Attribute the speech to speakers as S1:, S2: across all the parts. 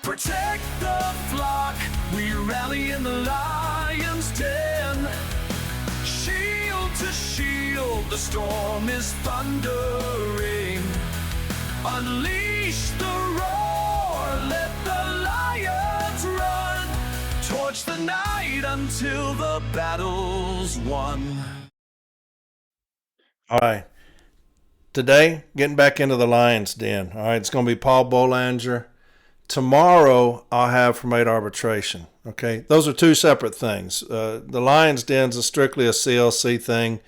S1: Protect the flock, we rally in the lion's den. Shield to shield, the storm is thundering. Unleash the roar, let the lions run towards the night until the battle's won.
S2: All right. Today, getting back into the Lions Den. All right, it's going to be Paul Boulanger. Tomorrow, I'll have from 8 arbitration. Okay, those are two separate things. The Lions Den's is strictly a CLC thing,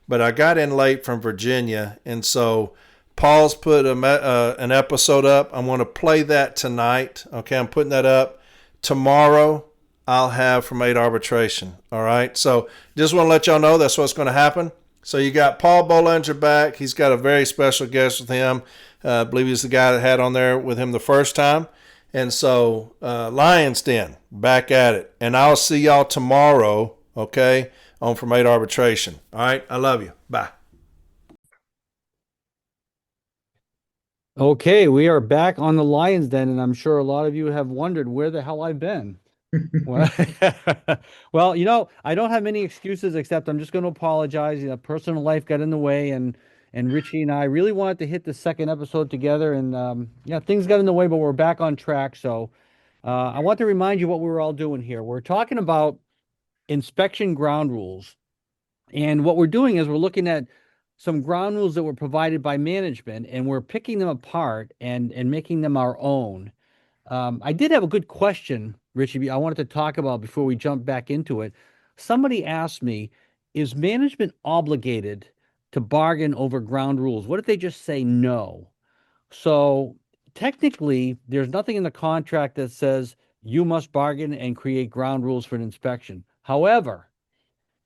S2: but I got in late from Virginia, and so Paul's put an episode up. I'm going to play that tonight. Okay, I'm putting that up. Tomorrow, I'll have from 8 arbitration. All right, so just want to let y'all know that's what's going to happen. So you got Paul Boulanger back. He's got a very special guest with him. I believe he's the guy that had on there with him the first time. And so Lions Den, back at it. And I'll see y'all tomorrow, okay, on From 8 Arbitration. All right, I love you. Bye.
S3: Okay, we are back on the Lions Den, and I'm sure a lot of you have wondered where the hell I've been. Well, well, I don't have many excuses except I'm just going to apologize. Personal life got in the way, and Richie and I really wanted to hit the second episode together, and things got in the way, but we're back on track. So I want to remind you what we were all doing here. We're talking about inspection ground rules, and what we're doing is we're looking at some ground rules that were provided by management, and we're picking them apart and making them our own. I did have a good question, Richie, I wanted to talk about before we jump back into it. Somebody asked me, is management obligated to bargain over ground rules? What if they just say no? So technically, there's nothing in the contract that says you must bargain and create ground rules for an inspection. However,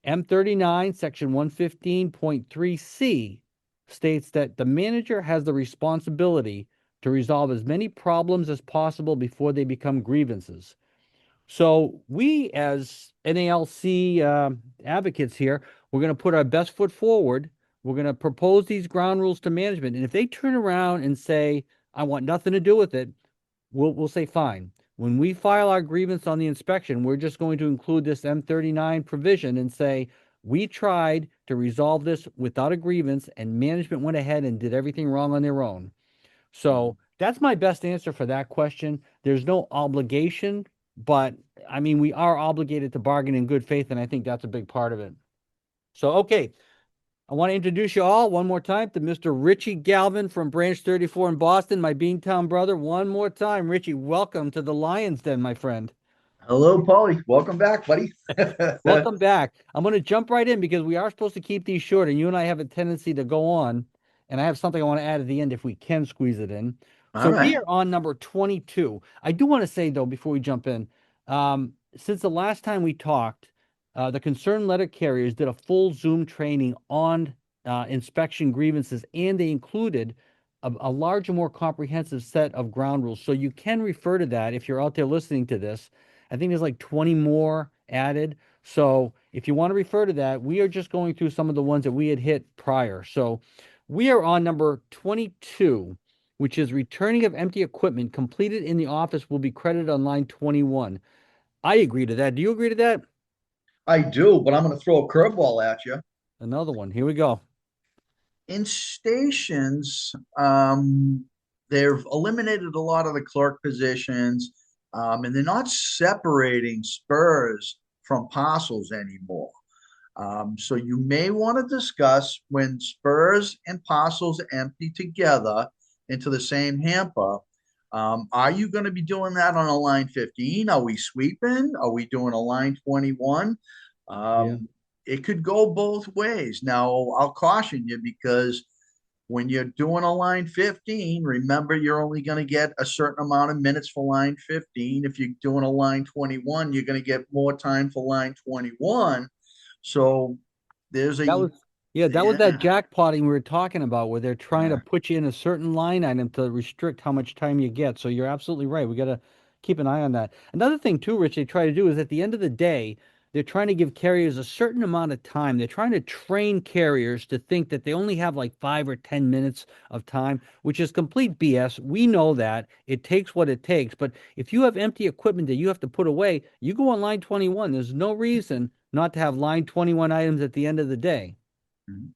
S3: M39, section 115.3C states that the manager has the responsibility to resolve as many problems as possible before they become grievances. So we, as NALC advocates here, we're going to put our best foot forward. We're going to propose these ground rules to management. And if they turn around and say, I want nothing to do with it, we'll say, fine. When we file our grievance on the inspection, we're just going to include this M39 provision and say, we tried to resolve this without a grievance, and management went ahead and did everything wrong on their own. So that's my best answer for that question. There's no obligation, but I mean, we are obligated to bargain in good faith, and I think that's a big part of it. So, okay, I want to introduce you all one more time to Mr. Richie Galvin from Branch 34 in Boston, my Beantown brother. One more time, Richie, welcome to the Lions Den, my friend.
S4: Hello, Paulie. Welcome back, buddy.
S3: Welcome back. I'm going to jump right in because we are supposed to keep these short, and you and I have a tendency to go on. And I have something I want to add at the end if we can squeeze it in. So we are on number 22. I do want to say, though, before we jump in, since the last time we talked, the concerned letter carriers did a full Zoom training on inspection grievances, and they included a larger, more comprehensive set of ground rules. So you can refer to that if you're out there listening to this. I think there's like 20 more added. So if you want to refer to that, we are just going through some of the ones that we had hit prior. So we are on number 22, which is returning of empty equipment completed in the office will be credited on line 21. I agree to that. Do you agree to that?
S4: I do, but I'm going to throw a curveball at you.
S3: Another one. Here we go.
S4: In stations, they've eliminated a lot of the clerk positions, and they're not separating spurs from parcels anymore. So you may want to discuss when spurs and parcels empty together into the same hamper. Are you going to be doing that on a line 15? Are we sweeping? Are we doing a line 21? It could go both ways. Now, I'll caution you because when you're doing a line 15, remember you're only going to get a certain amount of minutes for line 15. If you're doing a line 21, you're going to get more time for line 21. So there's
S3: that was that jackpotting we were talking about, where they're trying to put you in a certain line item to restrict how much time you get. So you're absolutely right. We got to keep an eye on that. Another thing too, Rich, they try to do is at the end of the day, they're trying to give carriers a certain amount of time. They're trying to train carriers to think that they only have like 5 or 10 minutes of time, which is complete BS. We know that it takes what it takes. But if you have empty equipment that you have to put away, you go on line 21. There's no reason not to have line 21 items at the end of the day.
S4: Mhm.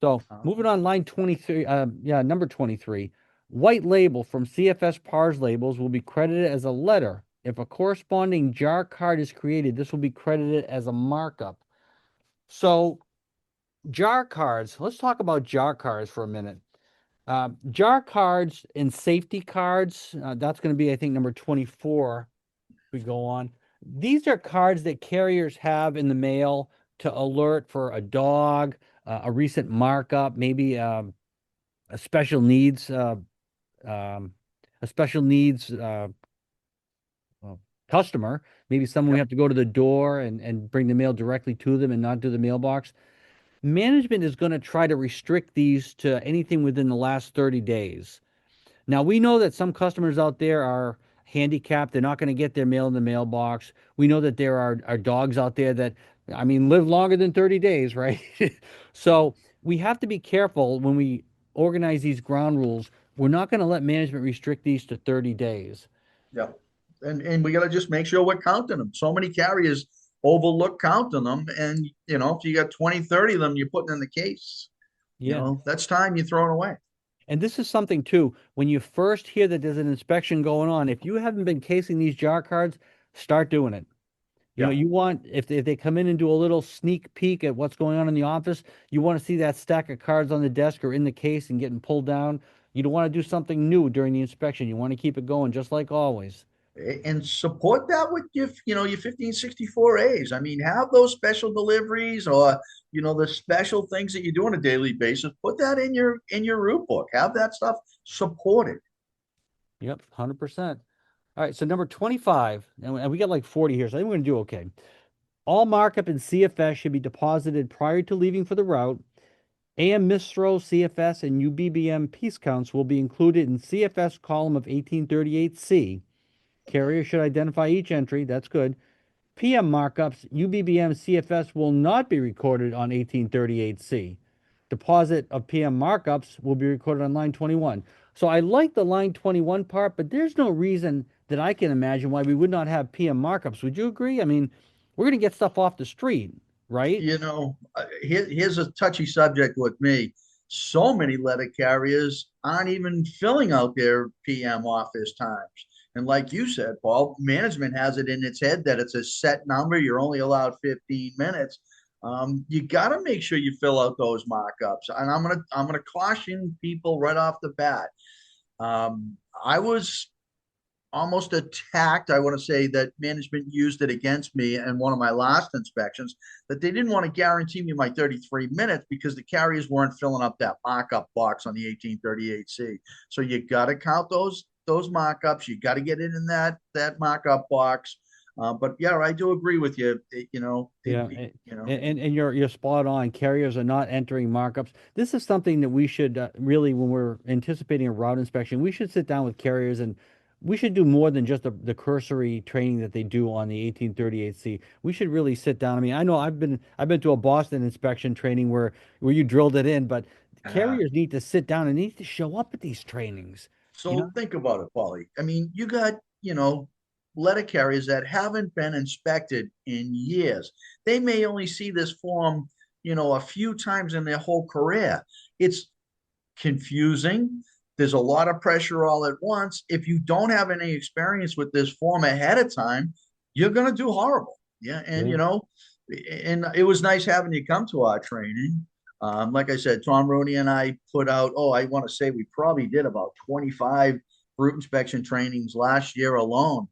S3: So moving on, line 23, number 23. White label from CFS PARS labels will be credited as a letter. If a corresponding jar card is created, this will be credited as a markup. So jar cards, let's talk about jar cards for a minute. Jar cards and safety cards, that's going to be, I think, number 24. We go on. These are cards that carriers have in the mail to alert for a dog, a recent markup, maybe a special needs um, a special needs well, customer, maybe someone we
S4: Yep.
S3: have to go to the door and bring the mail directly to them and not do the mailbox. Management is going to try to restrict these to anything within the last 30 days. Now, we know that some customers out there are handicapped. They're not going to get their mail in the mailbox. We know that there are dogs out there that, I mean, live longer than 30 days, right? So we have to be careful when we organize these ground rules. We're not going to let management restrict these to 30 days.
S4: Yeah. And we got to just make sure we're counting them. So many carriers overlook counting them. And, if you got 20, 30 of them, you're putting in the case,
S3: Yeah.
S4: that's time you're throwing away.
S3: And this is something too, when you first hear that there's an inspection going on, if you haven't been casing these jar cards, start doing it.
S4: Yeah.
S3: You want, if they come in and do a little sneak peek at what's going on in the office, you want to see that stack of cards on the desk or in the case and getting pulled down. You don't want to do something new during the inspection. You want to keep it going just like always.
S4: And support that with your 1564As. I mean, have those special deliveries or the special things that you do on a daily basis. Put that in your route book. Have that stuff supported.
S3: Yep, 100%. All right, so number 25, and we got like 40 here, so I think we're going to do okay. All markup in CFS should be deposited prior to leaving for the route. AM Mistro, CFS, and UBBM piece counts will be included in CFS column of 1838C. Carrier should identify each entry. That's good. PM markups, UBBM CFS will not be recorded on 1838C. Deposit of PM markups will be recorded on line 21. So I like the line 21 part, but there's no reason that I can imagine why we would not have PM markups. Would you agree? I mean, we're going to get stuff off the street, right?
S4: Here's a touchy subject with me. So many letter carriers aren't even filling out their PM office times. And like you said, Paul, management has it in its head that it's a set number. You're only allowed 15 minutes. You got to make sure you fill out those markups. And I'm gonna caution people right off the bat. I was almost attacked. I want to say that management used it against me in one of my last inspections, that they didn't want to guarantee me my 33 minutes because the carriers weren't filling up that markup box on the 1838C. So you got to count those markups. You got to get it in that markup box. But yeah, I do agree with you.
S3: Yeah, and you're spot on. Carriers are not entering markups. This is something that we should really, when we're anticipating a route inspection, we should sit down with carriers and we should do more than just the cursory training that they do on the 1838C. We should really sit down. I mean, I know I've been to a Boston inspection training where you drilled it in, but
S4: uh,
S3: carriers need to sit down and need to show up at these trainings. You know?
S4: So think about it, Paulie. I mean, you got, letter carriers that haven't been inspected in years. They may only see this form, a few times in their whole career. It's confusing. There's a lot of pressure all at once. If you don't have any experience with this form ahead of time, you're going to do horrible. Yeah. And,
S3: Yeah.
S4: and it was nice having you come to our training. Like I said, Tom Rooney and I put out, I want to say we probably did about 25 route inspection trainings last year alone.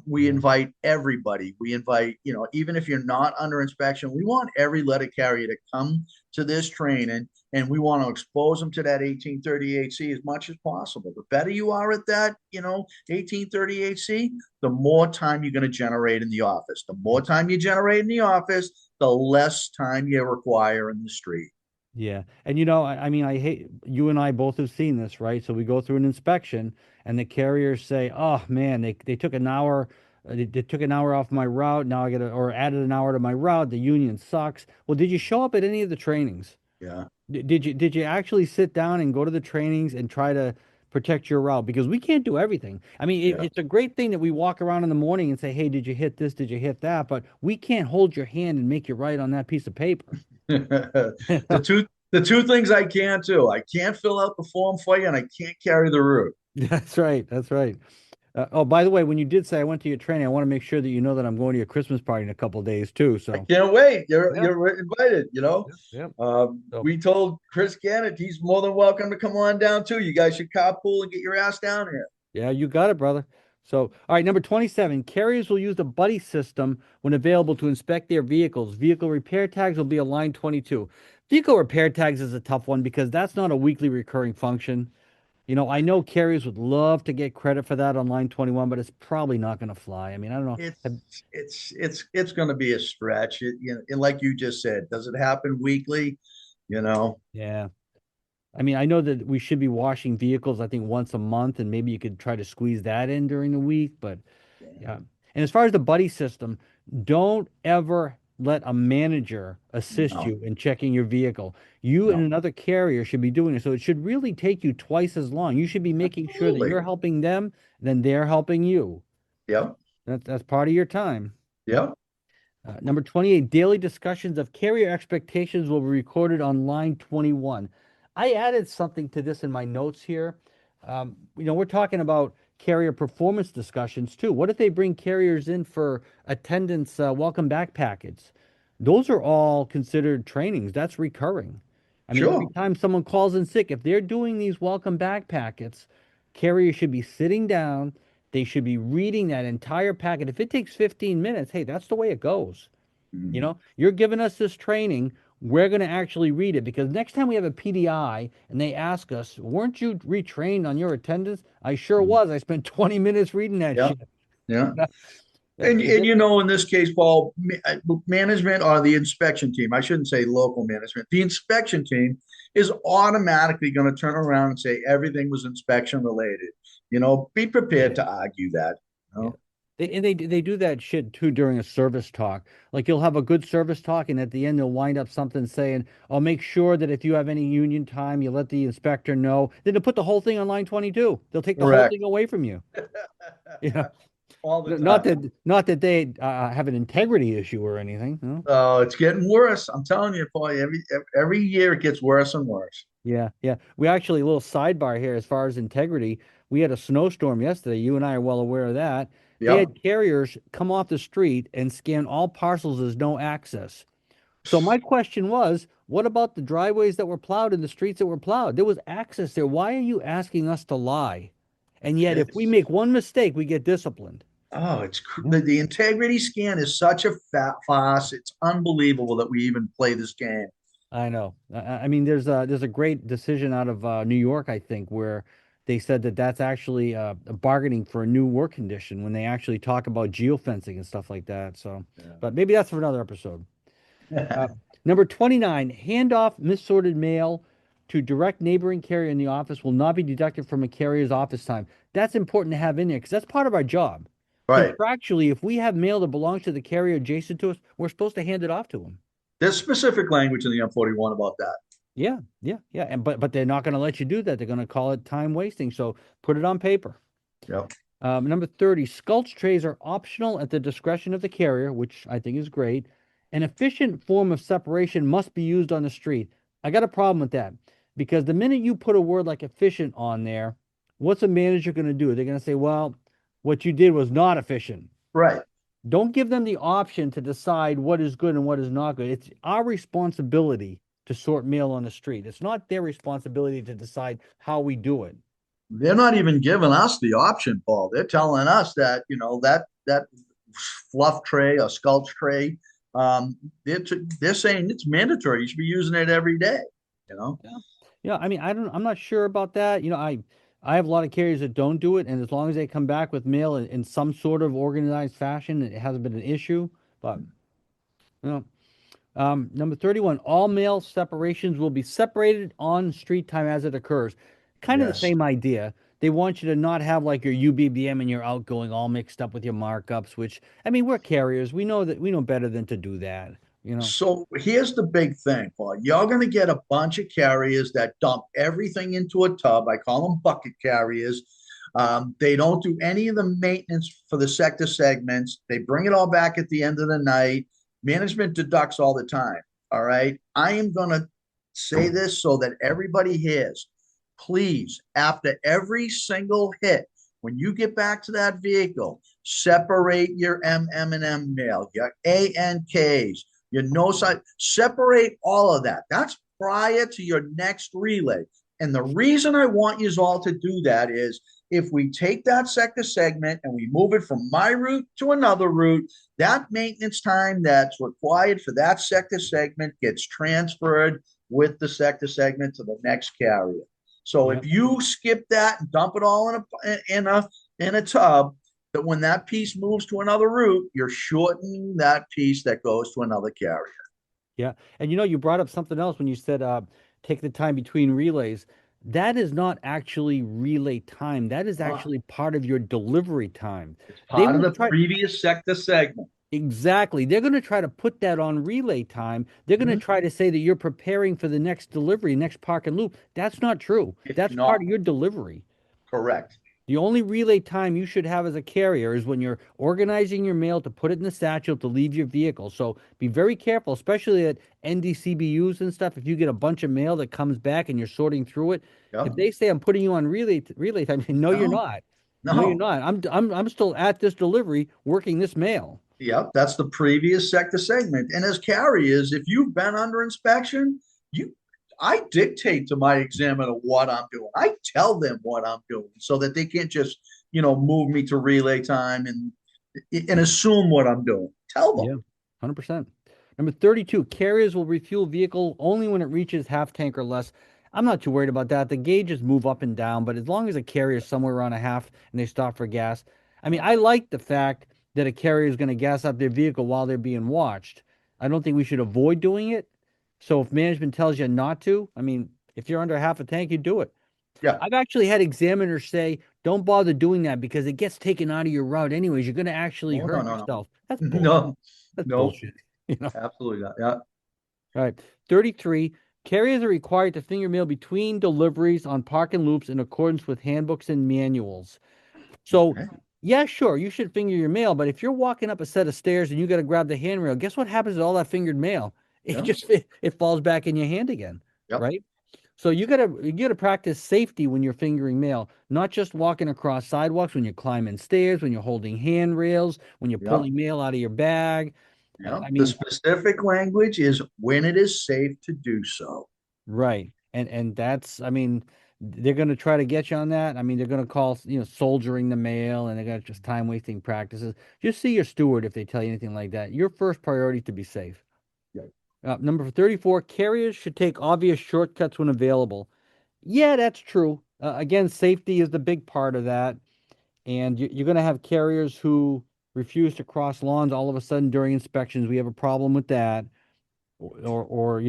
S4: We
S3: Yeah.
S4: invite everybody. We invite, even if you're not under inspection, we want every letter carrier to come to this training and we want to expose them to that 1838C as much as possible. The better you are at that, 1838C, the more time you're going to generate in the office. The more time you generate in the office, the less time you require in the street.
S3: Yeah. And I mean, I hate you and I both have seen this, right? So we go through an inspection and the carriers say, oh man, they took an hour They took an hour off my route. Now I got to, or added an hour to my route. The union sucks. Well, did you show up at any of the trainings?
S4: Yeah.
S3: Did you actually sit down and go to the trainings and try to protect your route? Because we can't do everything. I mean,
S4: Yeah.
S3: it's a great thing that we walk around in the morning and say, "Hey, did you hit this? Did you hit that?" But we can't hold your hand and make you write on that piece of paper.
S4: The two things I can't do. I can't fill out the form for you, and I can't carry the route.
S3: That's right. That's right. Oh, by the way, when you did say I went to your training, I want to make sure that you know that I'm going to your Christmas party in a couple of days too.
S4: I
S3: So
S4: can't wait. You're
S3: yeah,
S4: you're invited.
S3: yeah, yeah. So
S4: We told Chris Gannett he's more than welcome to come on down too. You guys should carpool and get your ass down here.
S3: yeah, you got it, brother. So, all right, number 27, carriers will use the buddy system when available to inspect their vehicles. Vehicle repair tags will be a line 22. Vehicle repair tags is a tough one because that's not a weekly recurring function. I know carriers would love to get credit for that on line 21, but it's probably not going to fly. I mean, I don't know.
S4: It's going to be a stretch. And like you just said, does it happen weekly? You know,
S3: Yeah. I mean, I know that we should be washing vehicles, I think, once a month, and maybe you could try to squeeze that in during the week. But yeah. And as far as the buddy system, don't ever let a manager assist
S4: no,
S3: you in checking your vehicle. You and
S4: no,
S3: another carrier should be doing it. So it should really take you twice as long. You should be making sure that
S4: absolutely.
S3: you're helping them, then they're helping you.
S4: Yep,
S3: That's part of your time.
S4: yep.
S3: Number 28, daily discussions of carrier expectations will be recorded on line 21. I added something to this in my notes here. We're talking about carrier performance discussions too. What if they bring carriers in for attendance, welcome back packets? Those are all considered trainings. That's recurring. I mean, every
S4: Sure.
S3: time someone calls in sick, if they're doing these welcome back packets, carriers should be sitting down. They should be reading that entire packet. If it takes 15 minutes, hey, that's the way it goes.
S4: Mhm.
S3: You're giving us this training. We're going to actually read it because next time we have a PDI and they ask us, weren't you retrained on your attendance? I sure was. I spent 20 minutes reading that
S4: Yeah,
S3: shit.
S4: yeah.
S3: That's
S4: And
S3: ridiculous.
S4: in this case, Paul, management or the inspection team, I shouldn't say local management, the inspection team is automatically going to turn around and say everything was inspection related. Be
S3: Yeah.
S4: prepared to argue that. You
S3: Yeah.
S4: know?
S3: They do that shit too during a service talk. Like you'll have a good service talk, and at the end they'll wind up something saying, "I'll make sure that if you have any union time, you let the inspector know." Then they'll put the whole thing on line 22. They'll take the whole
S4: Correct.
S3: thing away from you. Yeah.
S4: All the
S3: Not
S4: time.
S3: that they have an integrity issue or anything. No?
S4: Oh, it's getting worse. I'm telling you, Paul, every year it gets worse and worse.
S3: Yeah, yeah. We actually, a little sidebar here as far as integrity. We had a snowstorm yesterday. You and I are well aware of that. They
S4: Yep.
S3: had carriers come off the street and scan all parcels as no access. So my question was, what about the driveways that were plowed and the streets that were plowed? There was access there. Why are you asking us to lie? And yet, if we
S4: It's
S3: make one mistake, we get disciplined. Yeah.
S4: the integrity scan is such a fat farce. It's unbelievable that we even play this game.
S3: I know. I mean, there's a great decision out of New York, I think, where they said that that's actually a bargaining for a new work condition when they actually talk about geofencing and stuff like that. So, but maybe that's for another episode.
S4: Yeah.
S3: Uh, Number 29, hand off missorted mail to direct neighboring carrier in the office will not be deducted from a carrier's office time. That's important to have in there because that's part of our job.
S4: Right.
S3: Contractually, if we have mail that belongs to the carrier adjacent to us, we're supposed to hand it off to them.
S4: There's specific language in the M41 about that.
S3: Yeah, yeah, yeah. And but they're not going to let you do that. They're going to call it time wasting. So put it on paper.
S4: Yep.
S3: Number 30, sculch trays are optional at the discretion of the carrier, which I think is great. An efficient form of separation must be used on the street. I got a problem with that because the minute you put a word like efficient on there, what's a manager going to do? They're going to say, well, what you did was not efficient.
S4: Right.
S3: Don't give them the option to decide what is good and what is not good. It's our responsibility to sort mail on the street. It's not their responsibility to decide how we do it.
S4: They're not even giving us the option, Paul. They're telling us that, that fluff tray or sculch tray, um, they're saying it's mandatory. You should be using it every day, you know?
S3: Yeah. Yeah, I mean, I'm not sure about that. I have a lot of carriers that don't do it, and as long as they come back with mail in some sort of organized fashion, it hasn't been an issue. But you know, number 31, all mail separations will be separated on street time as it occurs. Kind of the
S4: Yes.
S3: same idea. they want you to not have like your UBBM and your outgoing all mixed up with your markups, which, I mean, we're carriers. We know that we know better than to do that, you know?
S4: So here's the big thing, Paul. You're going to get a bunch of carriers that dump everything into a tub. I call them bucket carriers. They don't do any of the maintenance for the sector segments. They bring it all back at the end of the night. Management deducts all the time. All right. I am going to say this so that everybody hears. Please, after every single hit, when you get back to that vehicle, separate your M&M mail, your ANKs, your no side, separate all of that. That's prior to your next relay. And the reason I want you all to do that is if we take that sector segment and we move it from my route to another route, that maintenance time that's required for that sector segment gets transferred with the sector segment to the next carrier. So
S3: Yep.
S4: if you skip that and dump it all in a tub, that when that piece moves to another route, you're shortening that piece that goes to another carrier.
S3: Yeah. And you brought up something else when you said take the time between relays. That is not actually relay time. That is actually part of your delivery time.
S4: It's
S3: They
S4: part of
S3: will
S4: the
S3: try
S4: previous sector segment.
S3: exactly. They're going to try to put that on relay time. They're going to
S4: Mhm.
S3: try to say that you're preparing for the next delivery, next park and loop. That's not true.
S4: It's
S3: That's
S4: not
S3: part of your delivery.
S4: correct.
S3: The only relay time you should have as a carrier is when you're organizing your mail to put it in the satchel to leave your vehicle. So be very careful, especially at NDCBUs and stuff. If you get a bunch of mail that comes back and you're sorting through it, if
S4: Yep.
S3: they say I'm putting you on relay time, no, you're
S4: No,
S3: not. No, you're
S4: no.
S3: not. I'm still at this delivery working this mail.
S4: Yep, that's the previous sector segment. And as carriers, if you've been under inspection, you I dictate to my examiner what I'm doing. I tell them what I'm doing so that they can't just, move me to relay time and assume what I'm doing. Tell them.
S3: Yeah, 100%. Number 32, carriers will refuel vehicle only when it reaches half tank or less. I'm not too worried about that. The gauges move up and down, but as long as a carrier is somewhere around a half and they stop for gas, I mean, I like the fact that a carrier is going to gas up their vehicle while they're being watched. I don't think we should avoid doing it. So if management tells you not to, I mean, if you're under half a tank, you do it.
S4: Yeah.
S3: I've actually had examiners say, don't bother doing that because it gets taken out of your route anyways. You're going to actually
S4: Oh, no,
S3: hurt
S4: no, no.
S3: yourself. That's bullshit.
S4: No,
S3: That's
S4: no,
S3: bullshit. You know.
S4: absolutely not. Yeah.
S3: All right. 33. Carriers are required to finger mail between deliveries on park and loops in accordance with handbooks and manuals. So,
S4: Okay.
S3: yeah, sure, you should finger your mail, but if you're walking up a set of stairs and you got to grab the handrail, guess what happens to all that fingered mail? It
S4: Yeah.
S3: just it falls back in your hand again,
S4: Yep.
S3: right? So you gotta practice safety when you're fingering mail, not just walking across sidewalks, when you're climbing stairs, when you're holding handrails, when you're
S4: Yep.
S3: pulling mail out of your bag.
S4: Yep.
S3: I
S4: The
S3: mean,
S4: specific language is when it is safe to do so.
S3: right. And that's, I mean, they're gonna try to get you on that. I mean, they're gonna call, soldiering the mail, and they're gonna just time wasting practices. Just see your steward if they tell you anything like that. Your first priority is to be safe.
S4: Yeah.
S3: Number 34, carriers should take obvious shortcuts when available. Yeah, that's true. Again, safety is the big part of that. And you're going to have carriers who refuse to cross lawns all of a sudden during inspections. We have a problem with that. Or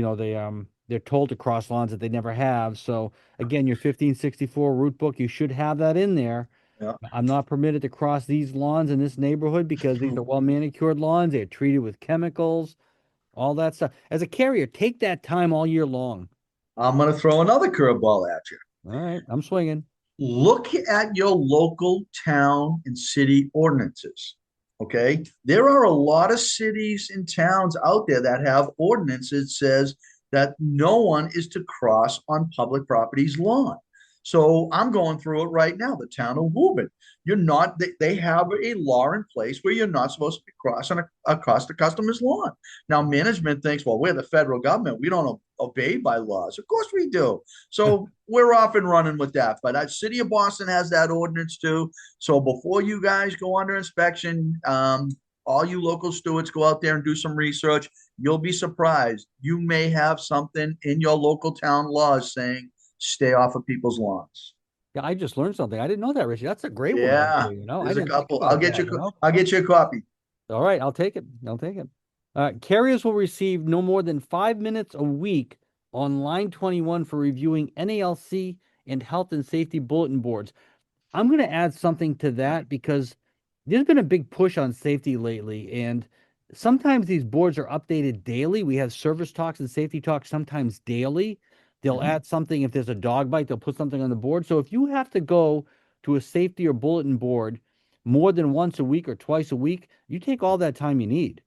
S3: they're told to cross lawns that they never have. So again, your 1564 route book, you should have that in there.
S4: Yeah.
S3: I'm not permitted to cross these lawns in this neighborhood because these are well manicured lawns. They're treated with chemicals, all that stuff. As a carrier, take that time all year long.
S4: I'm going to throw another curveball at you.
S3: All right, I'm swinging.
S4: Look at your local town and city ordinances. Okay. There are a lot of cities and towns out there that have ordinances that says that no one is to cross on public property's lawn. So I'm going through it right now. The town of Woburn, you're not, they have a law in place where you're not supposed to be crossing across the customer's lawn. Now, management thinks, well, we're the federal government. We don't obey by laws. Of course we do. So we're off and running with that. But the city of Boston has that ordinance too. So before you guys go under inspection, all you local stewards go out there and do some research. You'll be surprised. You may have something in your local town laws saying stay off of people's lawns.
S3: Yeah, I just learned something. I didn't know that, Richie. That's a great one right
S4: Yeah,
S3: there, you know. I
S4: there's a
S3: didn't think
S4: couple.
S3: about that, you know.
S4: I'll get you a copy.
S3: All right, I'll take it. I'll take it. Carriers will receive no more than 5 minutes a week on line 21 for reviewing NALC and health and safety bulletin boards. I'm going to add something to that because there's been a big push on safety lately, and sometimes these boards are updated daily. We have service talks and safety talks sometimes daily. They'll
S4: Mhm.
S3: add something if there's a dog bite, they'll put something on the board. So if you have to go to a safety or bulletin board more than once a week or twice a week, you take all that time you need.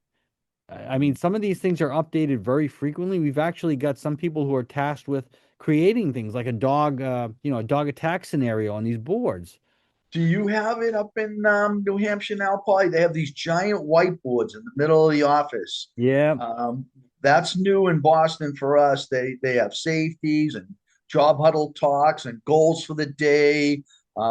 S3: I mean, some of these things are updated very frequently. We've actually got some people who are tasked with creating things like a dog, a dog attack scenario on these boards.
S4: Do you have it up in New Hampshire now, Polly? They have these giant whiteboards in the middle of the office.
S3: Yeah,
S4: Um, that's new in Boston for us. They have safeties and job huddle talks and goals for the day.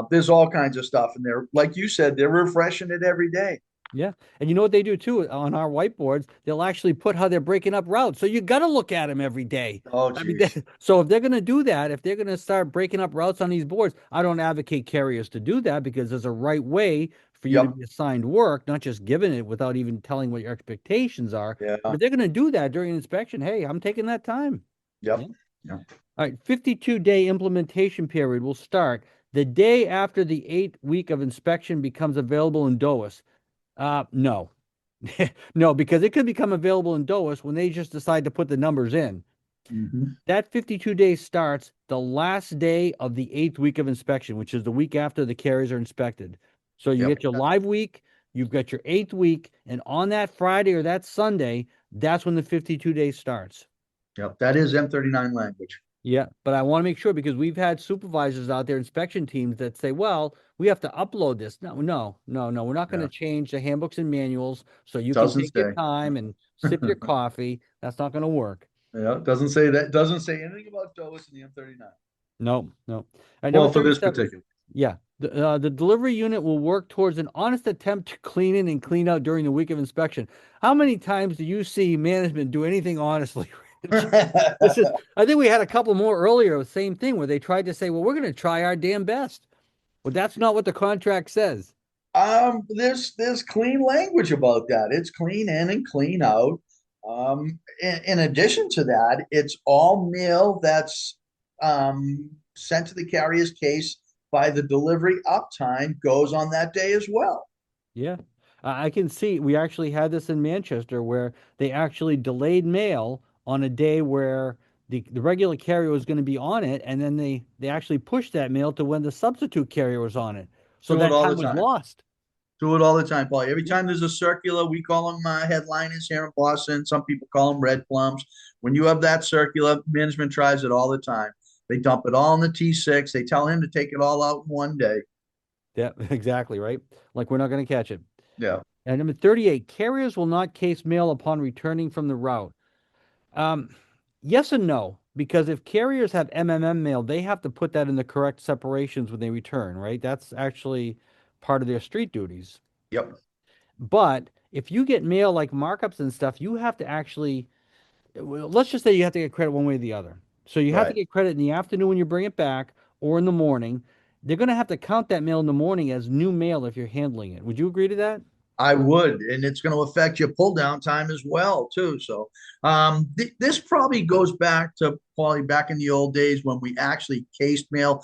S4: There's all kinds of stuff, and they're like you said, they're refreshing it every day.
S3: yeah. And you know what they do too on our whiteboards? They'll actually put how they're breaking up routes. So you got to look at them every day.
S4: Oh,
S3: I mean,
S4: geez.
S3: so if they're going to do that, if they're going to start breaking up routes on these boards, I don't advocate carriers to do that because there's a right way for you to
S4: Yep.
S3: be assigned work, not just giving it without even telling what your expectations are. But
S4: Yeah.
S3: if they're going to do that during inspection, hey, I'm taking that time.
S4: Yep.
S3: Yeah.
S4: Yep.
S3: All right, 52-day implementation period will start the day after the 8th week of inspection becomes available in DOAS. No. No, because it could become available in DOAS when they just decide to put the numbers in.
S4: Mhm.
S3: That 52 days starts the last day of the 8th week of inspection, which is the week after the carriers are inspected. So you
S4: Yep.
S3: get your live week, you've got your 8th week, and on that Friday or that Sunday, that's when the 52 days starts.
S4: Yep. That is M39 language.
S3: Yeah, but I want to make sure because we've had supervisors out there, inspection teams that say, well, we have to upload this. No, no, no, no. We're not going to
S4: Yeah.
S3: change the handbooks and manuals so you can
S4: Doesn't
S3: take your
S4: say.
S3: time and sip your coffee. That's not going to work.
S4: Yeah. Doesn't say that. Doesn't say anything about DOS in the M39.
S3: No, no. All right, number
S4: Well, for this
S3: 37.
S4: particular.
S3: Yeah. The delivery unit will work towards an honest attempt to clean in and clean out during the week of inspection. How many times do you see management do anything honestly? This is, I think we had a couple more earlier, the same thing where they tried to say, well, we're going to try our damn best. Well, that's not what the contract says.
S4: There's clean language about that. It's clean in and clean out. In addition to that, it's all mail that's sent to the carrier's case by the delivery uptime goes on that day as well.
S3: Yeah. I can see we actually had this in Manchester where they actually delayed mail on a day where the regular carrier was going to be on it, and then they actually pushed that mail to when the substitute carrier was on it. So
S4: Do it
S3: that
S4: all the
S3: time was
S4: time.
S3: lost.
S4: Do it all the time, Paul. Every time there's a circular, we call them headliners here in Boston. Some people call them red plums. When you have that circular, management tries it all the time. They dump it all in the T6. They tell him to take it all out in one day.
S3: Yeah, exactly, right? Like we're not going to catch it.
S4: Yeah.
S3: And number 38, carriers will not case mail upon returning from the route. Um, yes and no, because if carriers have MMM mail, they have to put that in the correct separations when they return, right? That's actually part of their street duties.
S4: Yep.
S3: But if you get mail like markups and stuff, you have to actually, well, let's just say you have to get credit one way or the other. So you have to
S4: Right.
S3: get credit in the afternoon when you bring it back or in the morning. They're going to have to count that mail in the morning as new mail if you're handling it. Would you agree to that?
S4: I would, and it's going to affect your pull down time as well, too. So, this probably goes back to probably back in the old days when we actually cased mail.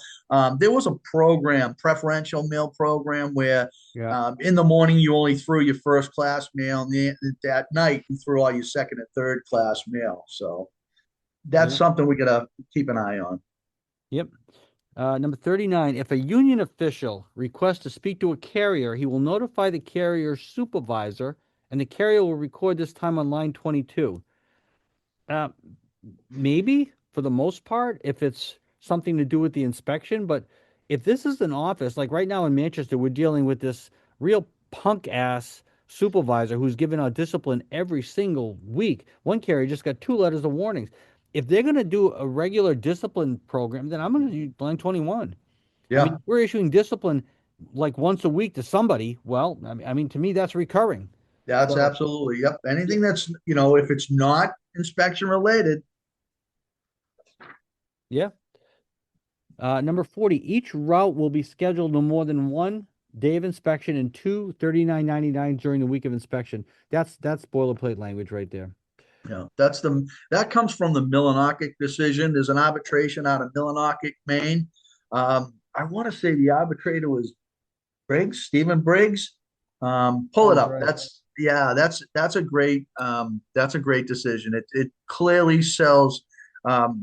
S4: There was a program, preferential mail program, where
S3: Yeah.
S4: in the morning you only threw your first class mail, and that night you threw all your second and third class mail. So that's
S3: Yeah.
S4: something we got to keep an eye on.
S3: Yep. Number 39, if a union official requests to speak to a carrier, he will notify the carrier's supervisor, and the carrier will record this time on line 22. Uh, Maybe for the most part, if it's something to do with the inspection, but if this is an office, like right now in Manchester, we're dealing with this real punk ass supervisor who's giving out discipline every single week. One carrier just got 2 letters of warnings. If they're going to do a regular discipline program, then I'm going to use line 21. I
S4: Yeah,
S3: mean, we're issuing discipline like once a week to somebody. Well, I mean, to me, that's recurring.
S4: that's
S3: So,
S4: absolutely. Yep.
S3: yeah,
S4: Anything that's, if it's not inspection related.
S3: yeah. Number 40, each route will be scheduled no more than one day of inspection and two 39.99 during the week of inspection. That's boilerplate language right there.
S4: Yeah, that comes from the Millinocket decision. There's an arbitration out of Millinocket, Maine. I want to say the arbitrator was Briggs, Stephen Briggs. Pull it
S3: Sounds
S4: up.
S3: right.
S4: That's a great decision. It clearly sells how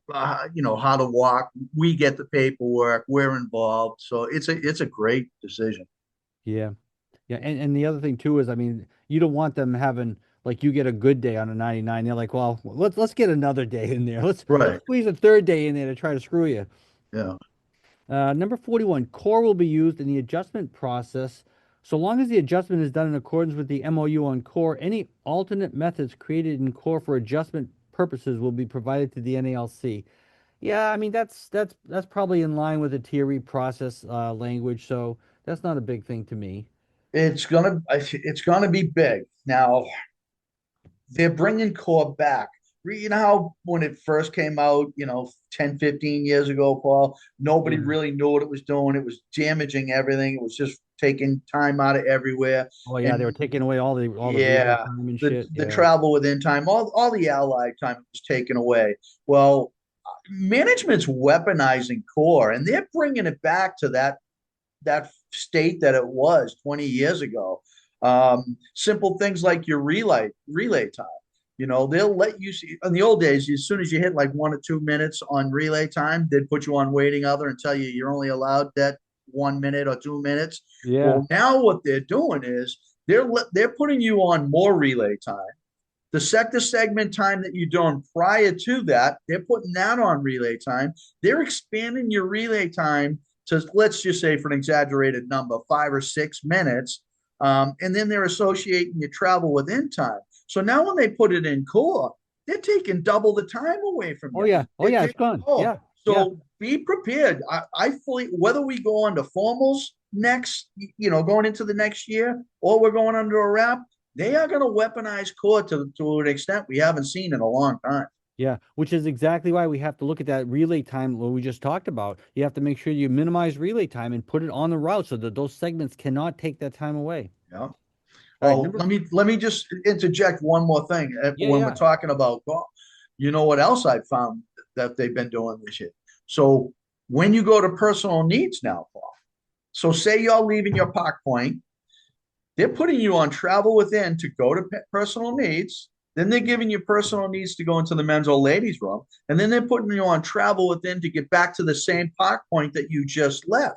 S4: to walk. We get the paperwork, we're involved. So it's a great decision.
S3: Yeah. Yeah. And the other thing too is, I mean, you don't want them having like you get a good day on a 99. They're like, well, let's get another day in there. Let's
S4: Right.
S3: squeeze a third day in there to try to screw you.
S4: Yeah.
S3: Number 41, core will be used in the adjustment process. So long as the adjustment is done in accordance with the MOU on core, any alternate methods created in core for adjustment purposes will be provided to the NALC. Yeah, I mean that's probably in line with the TRE process language, so that's not a big thing to me.
S4: It's gonna be big. Now they're bringing core back. You know how when it first came out, 10, 15 years ago, Paul, nobody
S3: Yeah.
S4: really knew what it was doing. It was damaging everything. It was just taking time out of everywhere.
S3: Oh yeah, they
S4: And
S3: were taking away all the relay
S4: yeah,
S3: time and
S4: the
S3: shit.
S4: the
S3: Yeah.
S4: travel within time, all the allied time was taken away. Well, management's weaponizing core and they're bringing it back to that state that it was 20 years ago. Simple things like your relay time. They'll let you see in the old days, as soon as you hit like 1 or 2 minutes on relay time, they'd put you on waiting other and tell you you're only allowed that 1 minute or 2 minutes.
S3: Yeah.
S4: Well, now what they're doing is they're putting you on more relay time. The sector segment time that you're doing prior to that, they're putting that on relay time. They're expanding your relay time to, let's just say, for an exaggerated number, 5 or 6 minutes. And then they're associating your travel within time. So now when they put it in core, they're taking double the time away from
S3: Oh
S4: you.
S3: yeah. Oh
S4: They're
S3: yeah, it's
S4: taking,
S3: gone.
S4: oh,
S3: Yeah. Yeah.
S4: so be prepared. I fully, whether we go on to formals next, going into the next year, or we're going under a wrap, they are going to weaponize core to an extent we haven't seen in a long time.
S3: Yeah, which is exactly why we have to look at that relay time what we just talked about. You have to make sure you minimize relay time and put it on the route so that those segments cannot take that time away.
S4: Yeah.
S3: All right,
S4: Oh,
S3: number.
S4: let me just interject one more thing
S3: Yeah,
S4: when we're
S3: yeah.
S4: talking about golf. You know what else I found that they've been doing this year? So when you go to personal needs now, Paul. So say you're leaving your park point, they're putting you on travel within to go to personal needs. Then they're giving you personal needs to go into the men's or ladies room. And then they're putting you on travel within to get back to the same park point that you just left.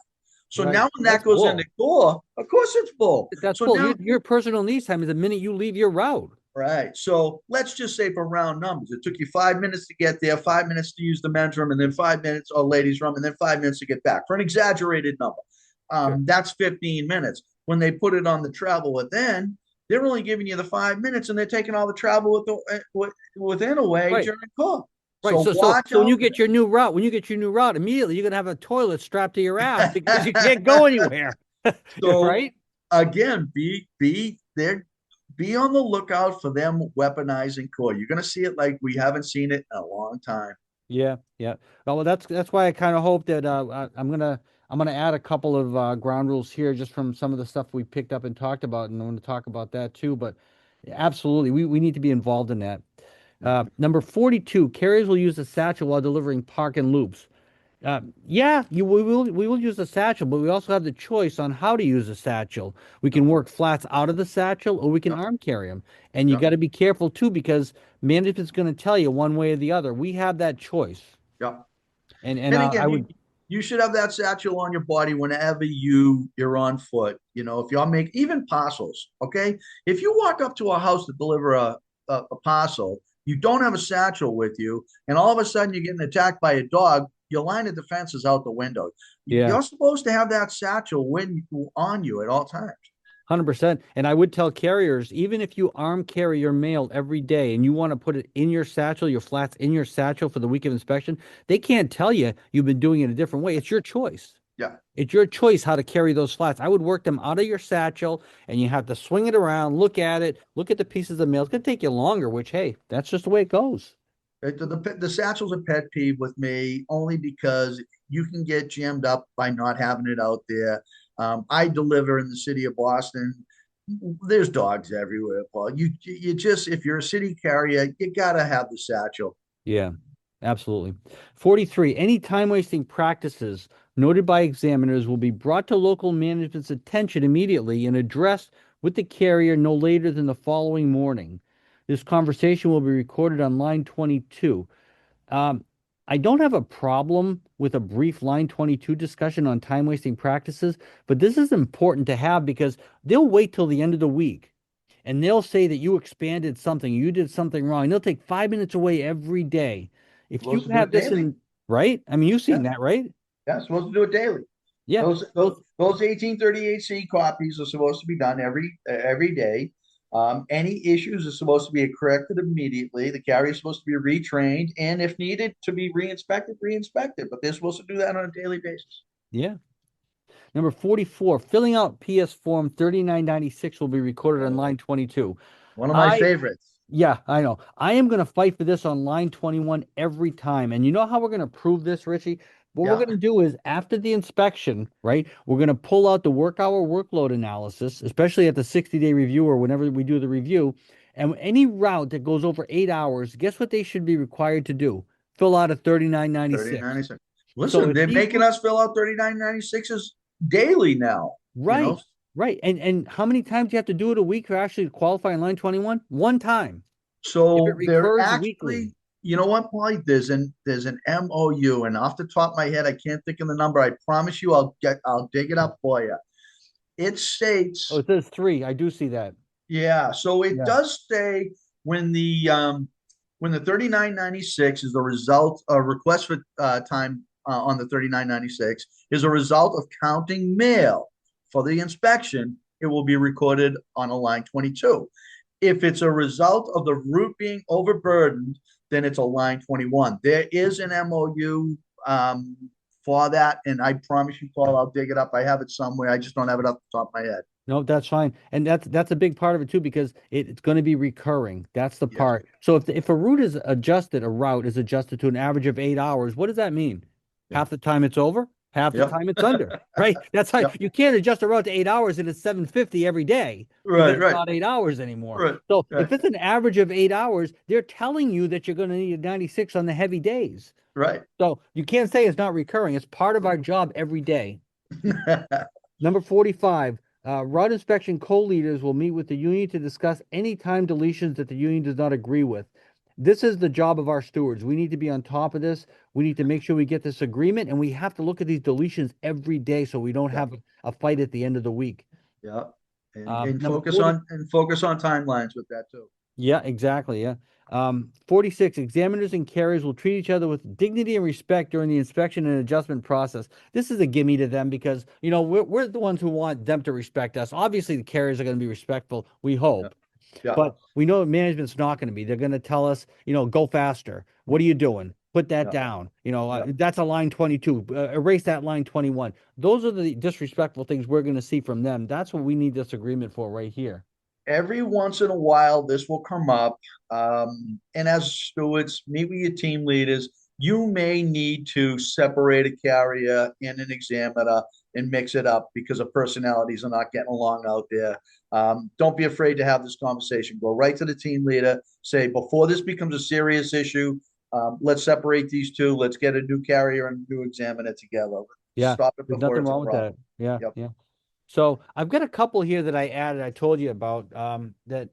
S4: So
S3: Right.
S4: now when that
S3: That's
S4: goes into
S3: bull.
S4: core, of course it's full.
S3: That's
S4: So
S3: bull.
S4: now,
S3: Your personal needs time is the minute you leave your route.
S4: right. So let's just say for round numbers, it took you 5 minutes to get there, 5 minutes to use the men's room, and then 5 minutes or ladies' room, and then 5 minutes to get back for an exaggerated number.
S3: Sure.
S4: That's 15 minutes. When they put it on the travel within, they're only giving you the 5 minutes and they're taking all the travel within away
S3: Right.
S4: during core.
S3: Right.
S4: So
S3: So
S4: watch
S3: when
S4: out
S3: you
S4: for
S3: get your new route, immediately you're gonna have a toilet strapped to your ass because you can't go anywhere.
S4: So
S3: Right?
S4: again, be there, be on the lookout for them weaponizing core. You're going to see it like we haven't seen it in a long time.
S3: Yeah, yeah. Well, that's why I kind of hope that I'm gonna add a couple of ground rules here just from some of the stuff we picked up and talked about, and I want to talk about that too. But absolutely, we need to be involved in that. Number 42, carriers will use the satchel while delivering park and loops. Yeah, we will use the satchel, but we also have the choice on how to use the satchel. We
S4: Yep,
S3: can work flats out of the satchel, or we can
S4: yep,
S3: arm carry them. And you
S4: yep,
S3: got to be careful too, because management's going to tell you one way or the other. We have that choice,
S4: yep.
S3: and
S4: And
S3: I
S4: again,
S3: would.
S4: you should have that satchel on your body whenever you're on foot. If y'all make even parcels, okay? If you walk up to a house to deliver a parcel, you don't have a satchel with you, and all of a sudden you're getting attacked by a dog, your line of defense is out the window.
S3: Yeah.
S4: You're supposed to have that satchel on you at all times.
S3: 100%. And I would tell carriers, even if you arm carry your mail every day and you want to put it in your satchel, your flats in your satchel for the week of inspection, they can't tell you you've been doing it a different way. It's your choice.
S4: Yeah.
S3: It's your choice how to carry those flats. I would work them out of your satchel and you have to swing it around, look at it, look at the pieces of mail. It's going to take you longer, which, hey, that's just the way it goes.
S4: The satchel's a pet peeve with me only because you can get jammed up by not having it out there. I deliver in the city of Boston. There's dogs everywhere, Paul. You just, if you're a city carrier, you gotta have the satchel.
S3: Yeah. Absolutely. 43, any time wasting practices noted by examiners will be brought to local management's attention immediately and addressed with the carrier no later than the following morning. This conversation will be recorded on line 22. Um, I don't have a problem with a brief line 22 discussion on time wasting practices, but this is important to have because they'll wait till the end of the week and they'll say that you expanded something, you did something wrong. They'll take 5 minutes away every day. If you
S4: Supposed to do
S3: have
S4: it
S3: this
S4: daily.
S3: in, right? I mean, you've
S4: Yeah,
S3: seen that, right?
S4: yeah, supposed to do it daily.
S3: Yeah.
S4: Those
S3: Those,
S4: those, those 1838C copies are supposed to be done every day. Any issues are supposed to be corrected immediately. The carrier is supposed to be retrained, and if needed, to be reinspected. But they're supposed to do that on a daily basis.
S3: yeah. Number 44, filling out PS Form 3996 will be recorded on
S4: Oh,
S3: line 22.
S4: one of my
S3: I
S4: favorites.
S3: Yeah, I know. I am going to fight for this on line 21 every time. And you know how we're going to prove this, Richie? What we're
S4: Yeah,
S3: going to do is after the inspection, right? We're going to pull out the work hour workload analysis, especially at the 60-day review or whenever we do the review. And any route that goes over 8 hours, guess what they should be required to do? Fill out a 3996.
S4: 3996.
S3: So
S4: Listen,
S3: if
S4: they're
S3: these
S4: making us fill out 3996s daily now. You know,
S3: right, right. And how many times do you have to do it a week to actually qualify in line 21? One time. If it
S4: so they're
S3: recurs weekly.
S4: actually, you know what, Paulie? There's an MOU, and off the top of my head, I can't think of the number. I promise you, I'll dig it up for you. It
S3: Oh,
S4: states,
S3: it says three. I do see that.
S4: yeah. So it
S3: Yeah.
S4: does say when the 3996 is the result, a request for time on the 3996 is a result of counting mail for the inspection. It will be recorded on a line 22. If it's a result of the route being overburdened, then it's a line 21. There is an MOU for that, and I promise you, Paul, I'll dig it up. I have it somewhere. I just don't have it off the top of my head.
S3: No, that's fine. And that's a big part of it too, because it's going to be recurring. That's the
S4: Yes.
S3: part. So if a route is adjusted to an average of 8 hours, what does that mean?
S4: Yeah.
S3: Half the time it's over, half the
S4: Yep.
S3: time it's under, right? That's how
S4: Yep.
S3: you can't adjust a route to 8 hours and it's 750 every day because
S4: Right.
S3: it's
S4: Right.
S3: not 8 hours anymore.
S4: Right.
S3: So
S4: Right.
S3: if it's an average of 8 hours, they're telling you that you're going to need a 96 on the heavy days.
S4: Right.
S3: So you can't say it's not recurring. It's part of our job every day. Number 45, route inspection co-leaders will meet with the union to discuss any time deletions that the union does not agree with. This is the job of our stewards. We need to be on top of this. We need to make sure we get this agreement, and we have to look at these deletions every day so we don't
S4: Yeah.
S3: have a fight at the end of the week.
S4: Yeah. And
S3: Number
S4: focus
S3: 40,
S4: on timelines with that too.
S3: yeah, exactly. Yeah. 46, examiners and carriers will treat each other with dignity and respect during the inspection and adjustment process. This is a gimme to them because, we're the ones who want them to respect us. Obviously, the carriers are going to be respectful, we
S4: Yeah.
S3: hope,
S4: Yeah.
S3: but we know management's not going to be. They're going to tell us, go faster. What are you doing? Put that
S4: Yeah.
S3: down.
S4: Yeah.
S3: That's a line 22. Erase that line 21. Those are the disrespectful things we're going to see from them. That's what we need this agreement for right here.
S4: Every once in a while, this will come up. And as stewards, meet with your team leaders. You may need to separate a carrier and an examiner and mix it up because the personalities are not getting along out there. Don't be afraid to have this conversation. Go right to the team leader. Say, before this becomes a serious issue, let's separate these two. Let's get a new carrier and a new examiner together.
S3: Yeah,
S4: Stop it
S3: there's
S4: before
S3: nothing
S4: it's a
S3: wrong with that.
S4: problem.
S3: Yeah,
S4: Yep.
S3: yeah. So I've got a couple here that I added. I told you about that.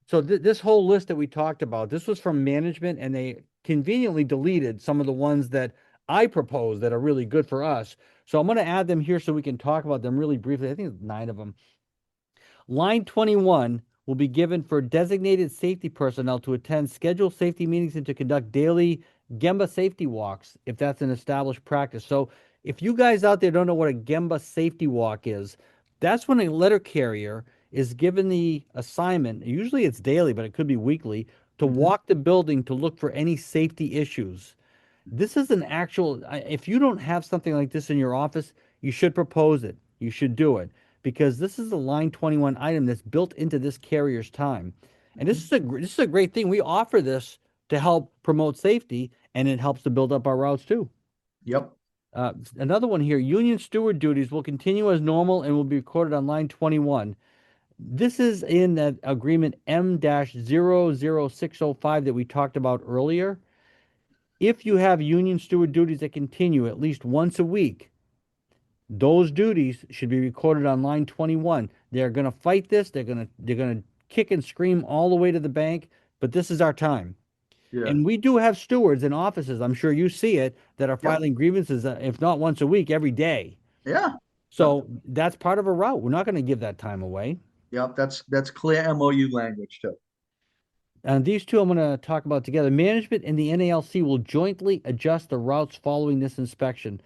S3: So this whole list that we talked about, this was from management, and they conveniently deleted some of the ones that I proposed that are really good for us. So I'm going to add them here so we can talk about them really briefly. I think it's 9 of them. Line 21 will be given for designated safety personnel to attend scheduled safety meetings and to conduct daily Gemba safety walks if that's an established practice. So if you guys out there don't know what a Gemba safety walk is, that's when a letter carrier is given the assignment, usually it's daily, but it could be weekly, to
S4: Mhm.
S3: walk the building to look for any safety issues. This is an actual, if you don't have something like this in your office, you should propose it. You should do it because this is a line 21 item that's built into this carrier's time. And this is a great thing. We offer this to help promote safety and it helps to build up our routes too.
S4: Yep.
S3: Another one here, union steward duties will continue as normal and will be recorded on line 21. This is in that agreement M-00605 that we talked about earlier. If you have union steward duties that continue at least once a week, those duties should be recorded on line 21. They're going to fight this. They're going to kick and scream all the way to the bank, but this is our time.
S4: Yeah.
S3: And we do have stewards in offices, I'm sure you see it, that are
S4: Yep.
S3: filing grievances, if not once a week, every day.
S4: Yeah. Yep.
S3: So that's part of a route. We're not going to give that time away.
S4: Yep. That's clear MOU language too.
S3: And these two I'm going to talk about together. Management and the NALC will jointly adjust the routes following this inspection.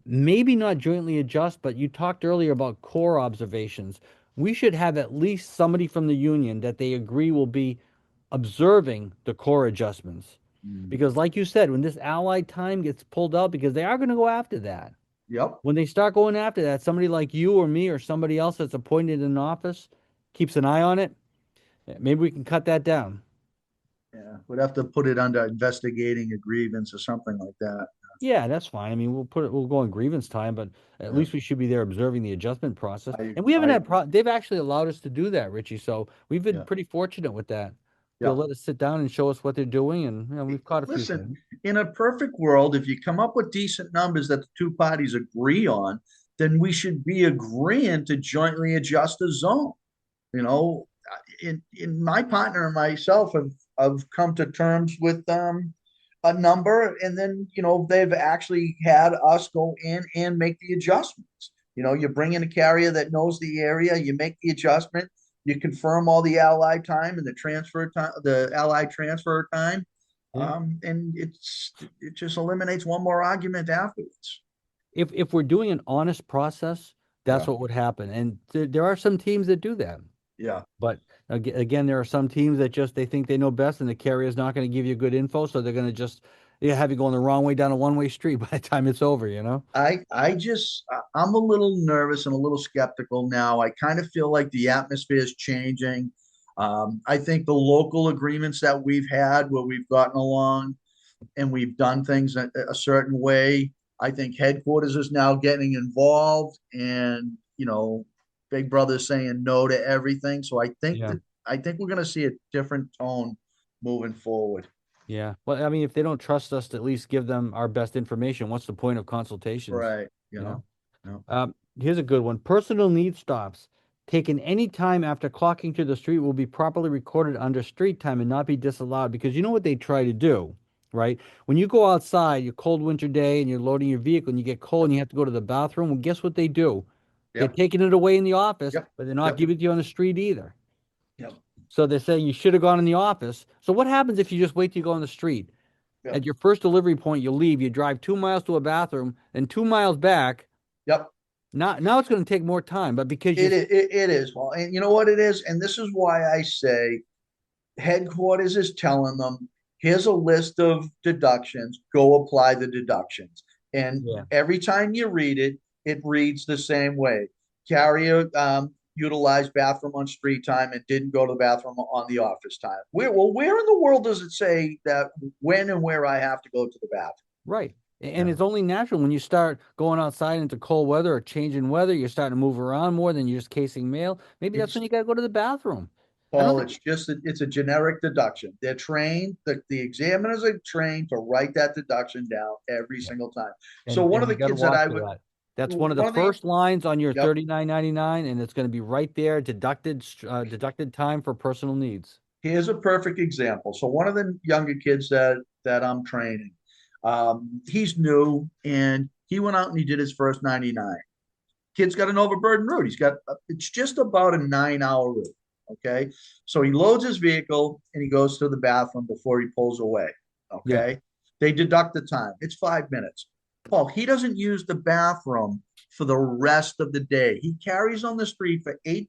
S3: Maybe not jointly adjust, but you talked earlier about core observations. We should have at least somebody from the union that they agree will be observing the core adjustments.
S4: Mm.
S3: Because, like you said, when this allied time gets pulled out, because they are going to go after that.
S4: Yep.
S3: When they start going after that, somebody like you or me or somebody else that's appointed in office keeps an eye on it. Maybe we can cut that down.
S4: Yeah. We'd have to put it under investigating a grievance or something like that.
S3: Yeah, that's fine. I mean, we'll go on grievance time, but at
S4: Yeah.
S3: least we should be there observing the adjustment process.
S4: I
S3: And we haven't
S4: I
S3: had they've actually allowed us to do that, Richie. So we've been
S4: Yeah.
S3: pretty fortunate with that.
S4: Yeah.
S3: They'll let us sit down and show us what they're doing, and we've caught a few
S4: Listen,
S3: things.
S4: in a perfect world, if you come up with decent numbers that the two parties agree on, then we should be agreeing to jointly adjust a zone. You know, in my partner and myself have come to terms with a number, and then they've actually had us go in and make the adjustments. You bring in a carrier that knows the area, you make the adjustment, you confirm all the allied time and the transfer time, the allied transfer time,
S3: Yeah.
S4: and it just eliminates one more argument afterwards.
S3: If we're doing an honest process, that's
S4: Yeah.
S3: what would happen. And there are some teams that do that.
S4: Yeah.
S3: But again, there are some teams that just they think they know best, and the carrier's not going to give you good info, so they're going to just have you going the wrong way down a one-way street by the time it's over, you know?
S4: I'm a little nervous and a little skeptical now. I kind of feel like the atmosphere is changing. I think the local agreements that we've had where we've gotten along and we've done things a certain way, I think headquarters is now getting involved, and Big Brother's saying no to everything. So
S3: Yeah.
S4: I think we're going to see a different tone moving forward.
S3: Yeah. Well, I mean, if they don't trust us to at least give them our best information, what's the point of consultations?
S4: Right.
S3: You know?
S4: No.
S3: Here's a good one. Personal need stops taken any time after clocking to the street will be properly recorded under street time and not be disallowed, because you know what they try to do, right? When you go outside, your cold winter day, and you're loading your vehicle and you get cold and you have to go to the bathroom, well, guess what they do? They're
S4: Yep.
S3: taking it away in the office,
S4: Yep.
S3: but they're not
S4: Yep.
S3: giving it to you on the street either.
S4: Yep.
S3: So they're saying you should have gone in the office. So what happens if you just wait till you go on the street?
S4: Yep.
S3: At your first delivery point, you leave, you drive 2 miles to a bathroom, and 2 miles back.
S4: Yep.
S3: Now it's going to take more time, but because
S4: It is. Well, and you know what it is? And this is why I say headquarters is telling them, here's a list of deductions, go apply the deductions. And
S3: Yeah.
S4: every time you read it, it reads the same way. Carrier utilized bathroom on street time and didn't go to the bathroom on the office time. Where in the world does it say that when and where I have to go to the bathroom?
S3: right. And
S4: Yeah.
S3: it's only natural when you start going outside into cold weather or changing weather, you're starting to move around more than you're just casing mail. Maybe that's
S4: It's
S3: when you got to go to the bathroom. I don't
S4: Paul,
S3: think,
S4: it's a generic deduction. They're trained, the examiners are trained to write that deduction down every single time. So one
S3: and
S4: of
S3: you
S4: the
S3: got to
S4: kids that
S3: watch
S4: I
S3: for
S4: would,
S3: that. That's one of the
S4: one of the,
S3: first lines on your
S4: yep,
S3: 39.99, and it's going to be right there, deducted time for personal needs.
S4: here's a perfect example. So one of the younger kids that I'm training, he's new and he went out and he did his first 99. Kid's got an overburdened route. It's just about a 9-hour route. Okay. So he loads his vehicle and he goes to the bathroom before he pulls away.
S3: Yeah.
S4: Okay. They deduct the time. It's 5 minutes. Paul, he doesn't use the bathroom for the rest of the day. He carries on the street for 8+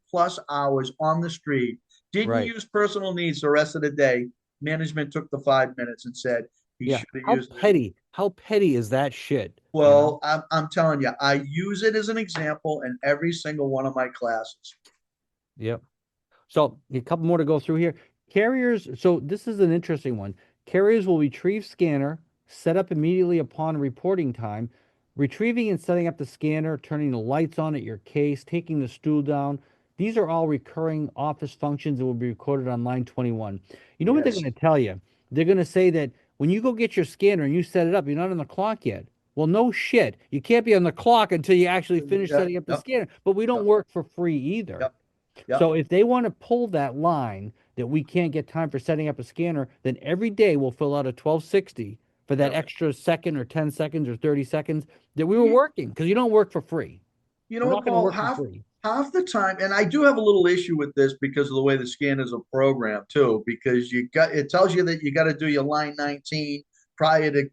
S4: hours on the street. Didn't
S3: Right.
S4: use personal needs the rest of the day. Management took the 5 minutes and said he
S3: Yeah.
S4: should have
S3: How
S4: used it.
S3: petty? How petty is that shit? You know?
S4: Well, I'm telling you, I use it as an example in every single one of my classes.
S3: Yep. So a couple more to go through here. Carriers, so this is an interesting one. Carriers will retrieve scanner, set up immediately upon reporting time, retrieving and setting up the scanner, turning the lights on at your case, taking the stool down. These are all recurring office functions that will be recorded on line 21. You know what they're
S4: Yes.
S3: going to tell you? They're going to say that when you go get your scanner and you set it up, you're not on the clock yet. Well, no shit. You can't be on the clock until you actually finish
S4: Yep,
S3: setting up the
S4: yep,
S3: scanner. But we don't
S4: yep,
S3: work for free either.
S4: yep, yep.
S3: So if they want to pull that line that we can't get time for setting up a scanner, then every day we'll fill out a 1260 for that
S4: Yep.
S3: extra second or 10 seconds or 30 seconds that we were
S4: You,
S3: working because you don't work for free.
S4: you know
S3: We're
S4: what,
S3: not going to
S4: Paul?
S3: work for
S4: Half
S3: free.
S4: half the time, and I do have a little issue with this because of the way the scanners are programmed too, because it tells you that you got to do your line 19 prior to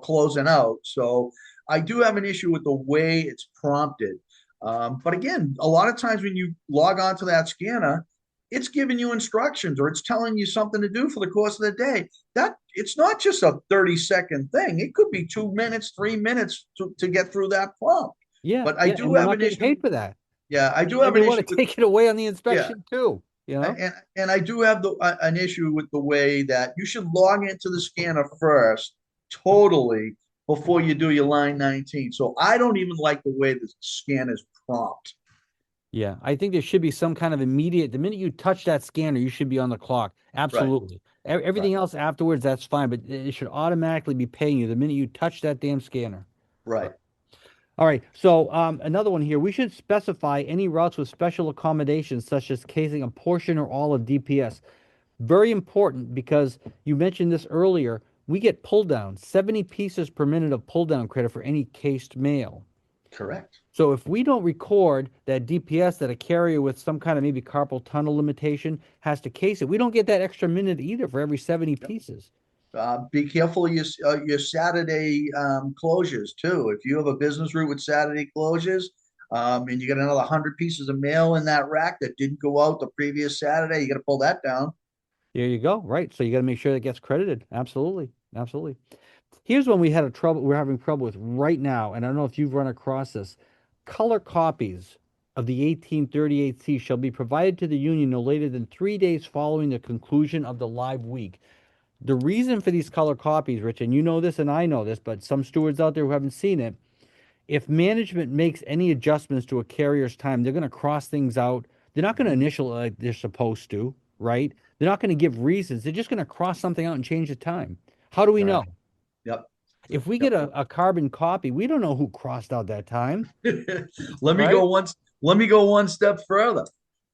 S4: closing out. So I do have an issue with the way it's prompted. But again, a lot of times when you log on to that scanner, it's giving you instructions or it's telling you something to do for the course of the day. That it's not just a 30-second thing. It could be 2 minutes, 3 minutes to get through that prompt.
S3: Yeah,
S4: But I
S3: yeah,
S4: do
S3: and we're
S4: have
S3: not
S4: an
S3: getting
S4: issue.
S3: paid for that.
S4: Yeah, I do
S3: And
S4: have
S3: they
S4: an
S3: want
S4: issue
S3: to
S4: with
S3: take it away on the
S4: yeah,
S3: inspection too, you know?
S4: and I do have an issue with the way that you should log into the scanner first, totally before you do your line 19. So I don't even like the way the scanner's prompt.
S3: Yeah, I think there should be some kind of immediate, the minute you touch that scanner, you should be on the clock.
S4: Right,
S3: Absolutely.
S4: right,
S3: Everything else afterwards, that's fine, but it should automatically be paying you the minute you touch that damn scanner.
S4: right.
S3: All right, so another one here. We should specify any routes with special accommodations, such as casing a portion or all of DPS. Very important because you mentioned this earlier. We get pull down, 70 pieces per minute of pull down credit for any cased mail.
S4: Correct.
S3: So if we don't record that DPS that a carrier with some kind of maybe carpal tunnel limitation has to case it, we don't get that extra minute either for every 70
S4: Yep.
S3: pieces.
S4: Be careful of your Saturday closures too. If you have a business route with Saturday closures, and you got another 100 pieces of mail in that rack that didn't go out the previous Saturday, you got to pull that down.
S3: There you go. Right. So you got to make sure that gets credited. Absolutely. Absolutely. Here's one we're having trouble with right now, and I don't know if you've run across this. Color copies of the 1838C shall be provided to the union no later than 3 days following the conclusion of the live week. The reason for these color copies, Rich, and you know this and I know this, but some stewards out there who haven't seen it, if management makes any adjustments to a carrier's time, they're going to cross things out. They're not going to initial like they're supposed to, right? They're not going to give reasons. They're just going to cross something out and change the time. How do we know?
S4: Correct. Yep.
S3: If we get
S4: Yep.
S3: a carbon copy, we don't know who crossed out that time,
S4: let me
S3: right?
S4: go once. Let me go one step further.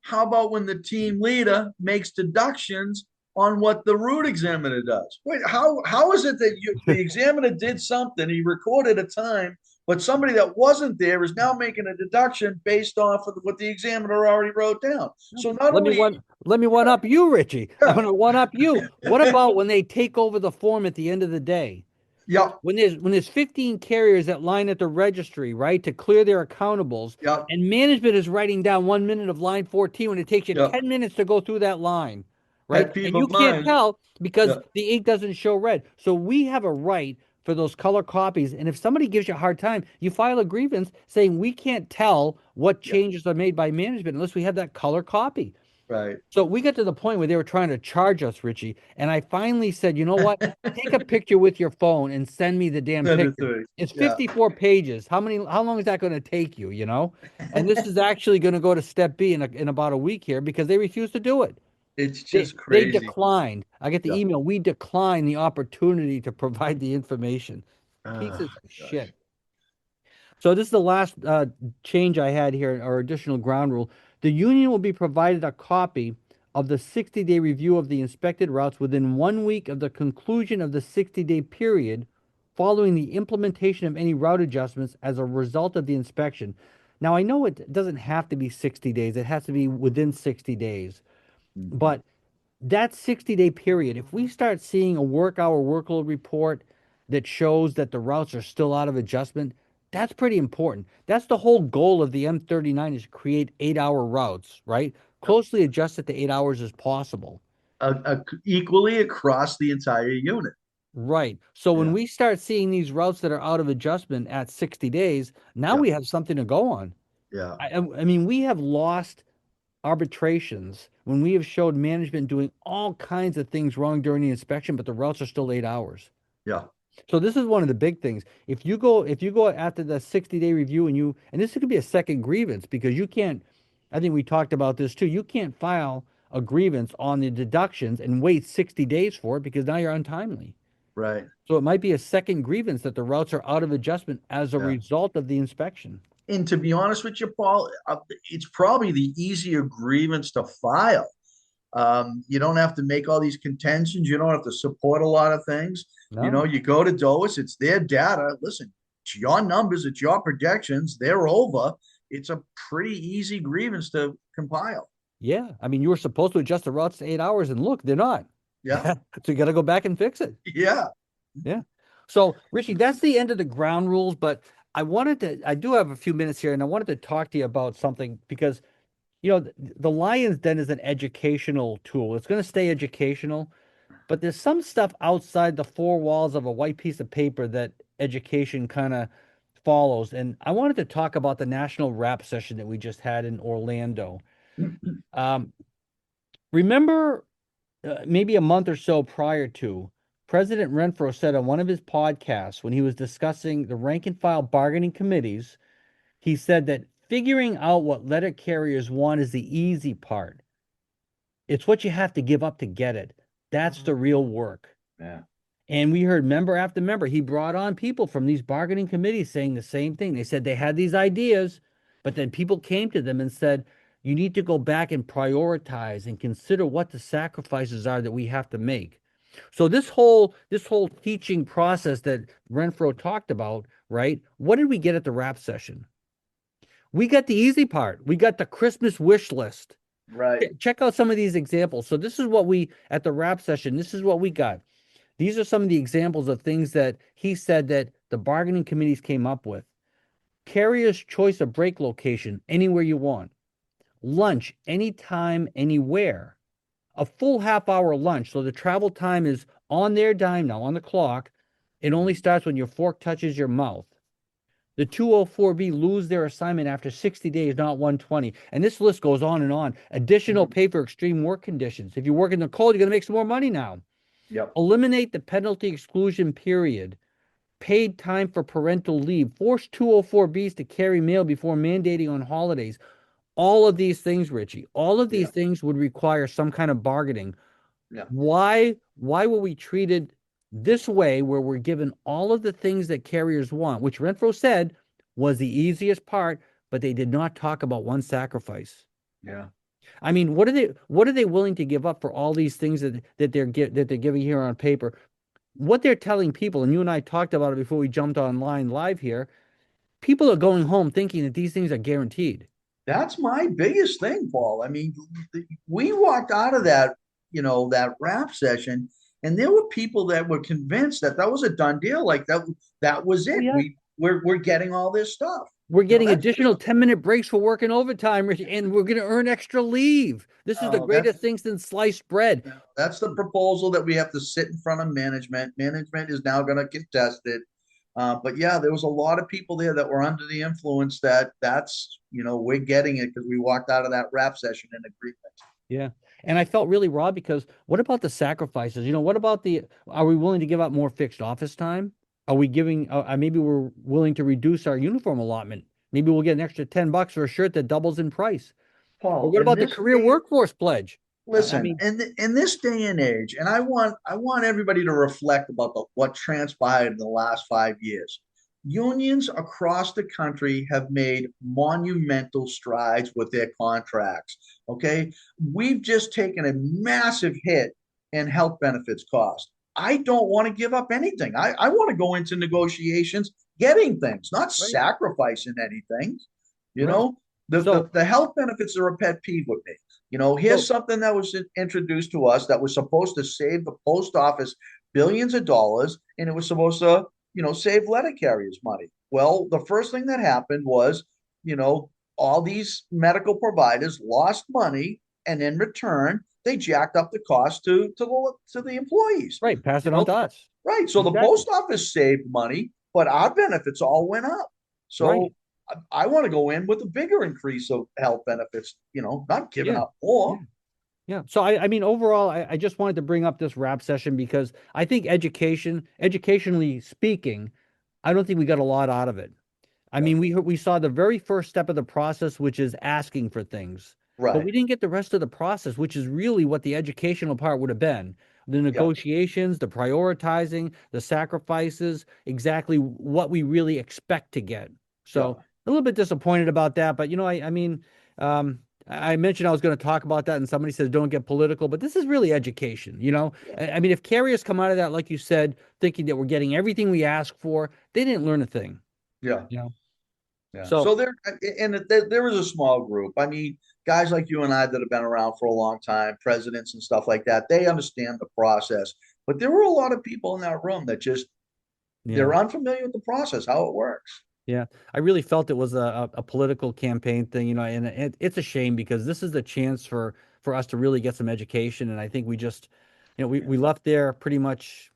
S4: How about when the team leader makes deductions on what the route examiner does? Wait, how is it that the examiner did something, he recorded a time, but somebody that wasn't there is now making a deduction based off of what the examiner already wrote down? So not
S3: Let me
S4: only
S3: one let me one up you, Richie. I'm
S4: yeah,
S3: gonna one up you. What about when they take over the form at the end of the day?
S4: yep,
S3: When there's 15 carriers that line at the registry, right, to clear their accountables,
S4: yep,
S3: and management is writing down 1 minute of line 14 when it takes you
S4: yep.
S3: 10 minutes to go through that line, right?
S4: Pet peeve
S3: And you
S4: of
S3: can't
S4: mine.
S3: tell because
S4: Yeah,
S3: the ink doesn't show red. So we have a right for those color copies. And if somebody gives you a hard time, you file a grievance saying we can't tell what
S4: yeah,
S3: changes are made by management unless we have that color copy.
S4: right.
S3: So we got to the point where they were trying to charge us, Richie, and I finally said, you know what? Take a picture with your phone and send me the damn
S4: Send it
S3: picture.
S4: to me.
S3: It's
S4: Yeah.
S3: 54 pages. How long is that going to take you, you know? And this is actually going to go to step B in about a week here because they refuse to do it.
S4: It's
S3: They
S4: just
S3: they
S4: crazy.
S3: declined. I get the
S4: Yeah.
S3: email. We decline the opportunity to provide the information.
S4: Oh,
S3: Pieces of
S4: gosh.
S3: shit. So this is the last change I had here, or additional ground rule. The union will be provided a copy of the 60-day review of the inspected routes within 1 week of the conclusion of the 60-day period following the implementation of any route adjustments as a result of the inspection. Now, I know it doesn't have to be 60 days. It has to be within 60 days.
S4: Mhm.
S3: But that 60-day period, if we start seeing a work hour workload report that shows that the routes are still out of adjustment, that's pretty important. That's the whole goal of the M39 is to create 8-hour routes, right?
S4: Yep.
S3: Closely adjusted to 8 hours as possible.
S4: Equally across the entire unit.
S3: Right. So when
S4: Yeah.
S3: we start seeing these routes that are out of adjustment at 60 days, now
S4: Yeah.
S3: we have something to go on.
S4: Yeah.
S3: I mean, we have lost arbitrations when we have showed management doing all kinds of things wrong during the inspection, but the routes are still 8 hours.
S4: Yeah.
S3: So this is one of the big things. If you go after the 60-day review and this could be a second grievance because you can't, I think we talked about this too. You can't file a grievance on the deductions and wait 60 days for it because now you're untimely.
S4: Right.
S3: So it might be a second grievance that the routes are out of adjustment as a
S4: Yeah.
S3: result of the inspection.
S4: And to be honest with you, Paul, it's probably the easier grievance to file. You don't have to make all these contentions. You don't have to support a lot of things.
S3: No.
S4: You go to DOIS, it's their data. Listen, it's your numbers, it's your projections. They're over. It's a pretty easy grievance to compile.
S3: Yeah. I mean, you were supposed to adjust the routes to 8 hours, and look, they're not.
S4: Yeah.
S3: So you got to go back and fix it.
S4: Yeah.
S3: Yeah. So, Richie, that's the end of the ground rules, but I do have a few minutes here, and I wanted to talk to you about something because, the Lion's Den is an educational tool. It's going to stay educational, but there's some stuff outside the four walls of a white piece of paper that education kind of follows. And I wanted to talk about the national rap session that we just had in Orlando. Um, remember, maybe a month or so prior to, President Renfro said on one of his podcasts when he was discussing the rank and file bargaining committees, he said that figuring out what letter carriers want is the easy part. It's what you have to give up to get it. That's the real work.
S4: Yeah.
S3: And we heard member after member. He brought on people from these bargaining committees saying the same thing. They said they had these ideas, but then people came to them and said, you need to go back and prioritize and consider what the sacrifices are that we have to make. So this whole teaching process that Renfro talked about, right? What did we get at the rap session? We got the easy part. We got the Christmas wish list.
S4: Right.
S3: Check out some of these examples. So this is what we at the rap session, this is what we got. These are some of the examples of things that he said that the bargaining committees came up with. Carrier's choice of break location, anywhere you want. Lunch, anytime, anywhere. A full half-hour lunch, so the travel time is on their dime now, on the clock. It only starts when your fork touches your mouth. The 204B lose their assignment after 60 days, not 120. And this list goes on and on. Additional pay for extreme work conditions. If you work in the cold, you're going to make some more money now.
S4: Yep.
S3: Eliminate the penalty exclusion period. Paid time for parental leave. Force 204Bs to carry mail before mandating on holidays. All of these things, Richie, all of these things would require some kind of bargaining.
S4: Yeah.
S3: Why were we treated this way where we're given all of the things that carriers want, which Renfro said was the easiest part, but they did not talk about one sacrifice.
S4: Yeah.
S3: I mean, what are they willing to give up for all these things that they're giving here on paper? What they're telling people, and you and I talked about it before we jumped online live here, people are going home thinking that these things are guaranteed.
S4: That's my biggest thing, Paul. I mean, we walked out of that rap session, and there were people that were convinced that that was a done deal. Like that was it.
S3: Yeah.
S4: We're getting all this stuff.
S3: We're getting
S4: that's-
S3: additional 10-minute breaks for working overtime, Richie, and we're going to earn extra leave. This is the
S4: Oh,
S3: greatest thing since sliced bread.
S4: That's the proposal that we have to sit in front of management. Management is now going to contest it. But yeah, there was a lot of people there that were under the influence that's we're getting it because we walked out of that rap session in agreement.
S3: Yeah. And I felt really raw because what about the sacrifices? What about are we willing to give up more fixed office time? Are we giving, maybe we're willing to reduce our uniform allotment. Maybe we'll get an extra $10 for a shirt that doubles in price.
S4: Paul,
S3: Or what about the career workforce pledge?
S4: Listen, in this day and age, and I want everybody to reflect about what transpired in the last 5 years. Unions across the country have made monumental strides with their contracts. Okay, we've just taken a massive hit in health benefits cost. I don't want to give up anything. I want to go into negotiations getting things, not sacrificing anything. The health benefits are a pet peeve with me. Here's something that was introduced to us that was supposed to save the post office billions of dollars, and it was supposed to, save letter carriers money. Well, the first thing that happened was, all these medical providers lost money, and in return, they jacked up the cost to the employees.
S3: Right, pass it on to us.
S4: Right. So the post office saved money, but our benefits all went up. So I want to go in with a bigger increase of health benefits, not giving up more.
S3: Yeah. So I mean, overall, I just wanted to bring up this rap session because I think educationally speaking, I don't think we got a lot out of it. I mean, we saw the very first step of the process, which is asking for things.
S4: Right.
S3: But we didn't get the rest of the process, which is really what the educational part would have been. the negotiations, the prioritizing, the sacrifices, exactly what we really expect to get. So a little bit disappointed about that, but I mean, I mentioned I was going to talk about that, and somebody says don't get political, but this is really education. I mean, if carriers come out of that, like you said, thinking that we're getting everything we ask for, they didn't learn a thing.
S4: Yeah.
S3: You know.
S4: Yeah.
S3: So
S4: So there was a small group. I mean, guys like you and I that have been around for a long time, presidents and stuff like that, they understand the process. But there were a lot of people in that room that just
S3: yeah.
S4: they're unfamiliar with the process, how it works.
S3: Yeah, I really felt it was a political campaign thing, and it's a shame because this is the chance for us to really get some education, and I think we just, we left there pretty much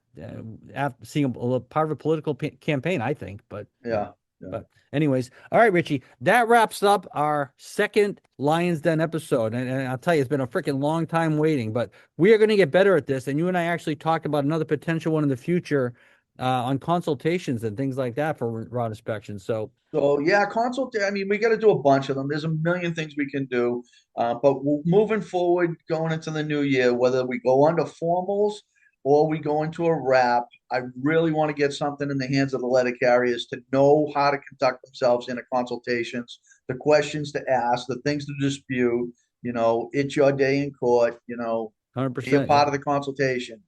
S3: after seeing a part of a political campaign, I think, but
S4: Yeah. Yeah.
S3: but anyways, all right, Richie, that wraps up our second Lions Den episode, and I'll tell you, it's been a freaking long time waiting, but we are going to get better at this, and you and I actually talked about another potential one in the future on consultations and things like that for rod inspections. So
S4: Yeah, consult. I mean, we got to do a bunch of them. There's a million things we can do, but moving forward, going into the new year, whether we go under formals or we go into a wrap, I really want to get something in the hands of the letter carriers to know how to conduct themselves in a consultations, the questions to ask, the things to dispute. It's your day in court. Be a
S3: 100%.
S4: part of the consultation.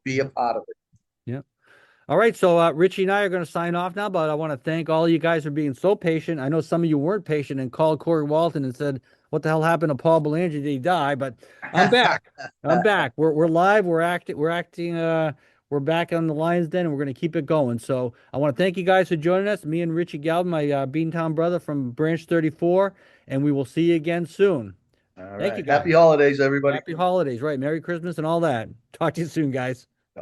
S4: Be a part of it.
S3: Yeah. All right, so Richie and I are going to sign off now, but I want to thank all you guys for being so patient. I know some of you weren't patient and called Corey Walton and said, "What the hell happened to Paul Belanger? Did he die?" But I'm back. I'm back. We're live. We're acting. We're acting. We're back on the Lions Den, and we're going to keep it going. So I want to thank you guys for joining us. Me and Richie Galvin, my Beantown brother from Branch 34, and we will see you again soon.
S4: All
S3: Thank
S4: right.
S3: you, guys.
S4: Happy holidays, everybody.
S3: Happy holidays, right? Merry Christmas and all that. Talk to you soon, guys.